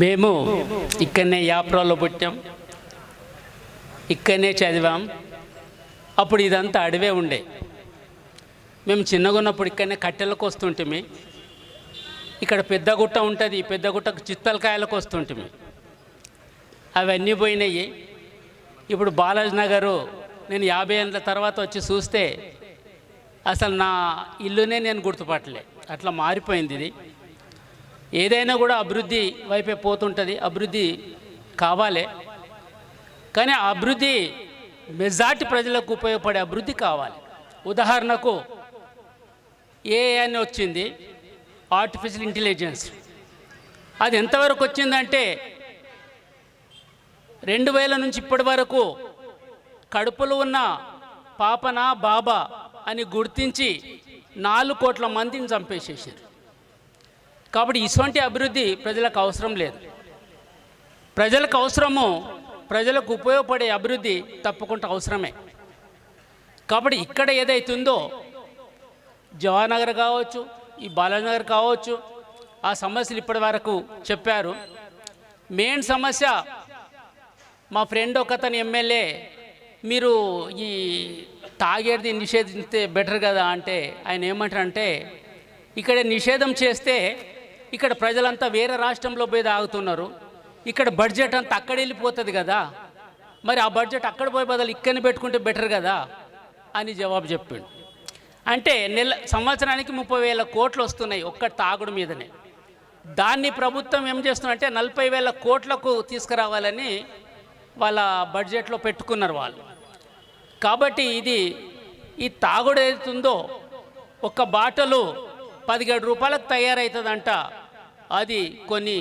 మేము ఇక్కడనే యాప్రాలో పుట్టాం, ఇక్కడనే చదివాం. అప్పుడు ఇదంతా అడవే ఉండే. మేము చిన్నగా ఉన్నప్పుడు ఇక్కడనే కట్టెలకు వస్తుంటిమి. ఇక్కడ పెద్ద గుట్ట ఉంటుంది, పెద్ద గుట్టకు చిత్తలకాయలకు వస్తుంటిమి. అవన్నీ పోయినాయి. ఇప్పుడు బాలాజీ నగరు నేను 50 ఏళ్ళ తర్వాత వచ్చి చూస్తే అసలు నా ఇల్లునే నేను గుర్తుపట్టలే, అట్లా మారిపోయింది ఇది. ఏదైనా కూడా అభివృద్ధి వైపే పోతుంటుంది, అభివృద్ధి కావాలి. కానీ ఆ అభివృద్ధి మెజార్టీ ప్రజలకు ఉపయోగపడే అభివృద్ధి కావాలి. ఉదాహరణకు ఏఐ అని వచ్చింది, ఆర్టిఫిషియల్ ఇంటెలిజెన్స్. అది ఎంతవరకు వచ్చిందంటే 2000 నుంచి ఇప్పటి వరకు కడుపులో ఉన్న పాపన బాబా అని గుర్తించి 4 కోట్ల మందిని చంపేసేసారు. కాబట్టి ఇటువంటి అభివృద్ధి ప్రజలకు అవసరం లేదు. ప్రజలకు అవసరము, ప్రజలకు ఉపయోగపడే అభివృద్ధి తప్పకుండా అవసరమే. కాబట్టి ఇక్కడ ఏదైతుందో జవహర్ కావచ్చు, ఈ బాలాజీ కావచ్చు, ఆ సమస్యలు ఇప్పటి వరకు చెప్పారు. మెయిన్ సమస్య మా ఫ్రెండ్ ఒకతను ఎమ్మెల్యే, మీరు ఈ తాగేది నిషేధిస్తే బెటర్ కదా అంటే ఆయన ఏమంటారంటే, ఇక్కడ నిషేధం చేస్తే ఇక్కడ ప్రజలంతా వేరే రాష్ట్రంలో పోయి తాగుతున్నారు, ఇక్కడ బడ్జెట్ అంతా అక్కడ వెళ్ళిపోతుంది కదా, మరి ఆ బడ్జెట్ అక్కడ పోయి బదులు ఇక్కడనే పెట్టుకుంటే బెటర్ కదా అని జవాబు చెప్పిండు. అంటే సంవత్సరానికి 30,000 కోట్లు వస్తున్నాయి ఒక్క తాగుడు మీదనే. దాన్ని ప్రభుత్వం ఏం చేస్తుందంటే 40,000 కోట్లకు తీసుకురావాలని వాళ్ళ బడ్జెట్లో పెట్టుకున్నారు వాళ్ళు. కాబట్టి ఈ తాగుడు ఏదైతుందో ఒక బాటలు 17 రూపాయలకు తయారవుతుందంట, అది కొన్ని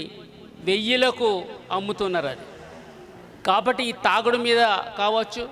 1000లకు అమ్ముతున్నారు అది. కాబట్టి ఈ తాగుడు మీద కావచ్చు,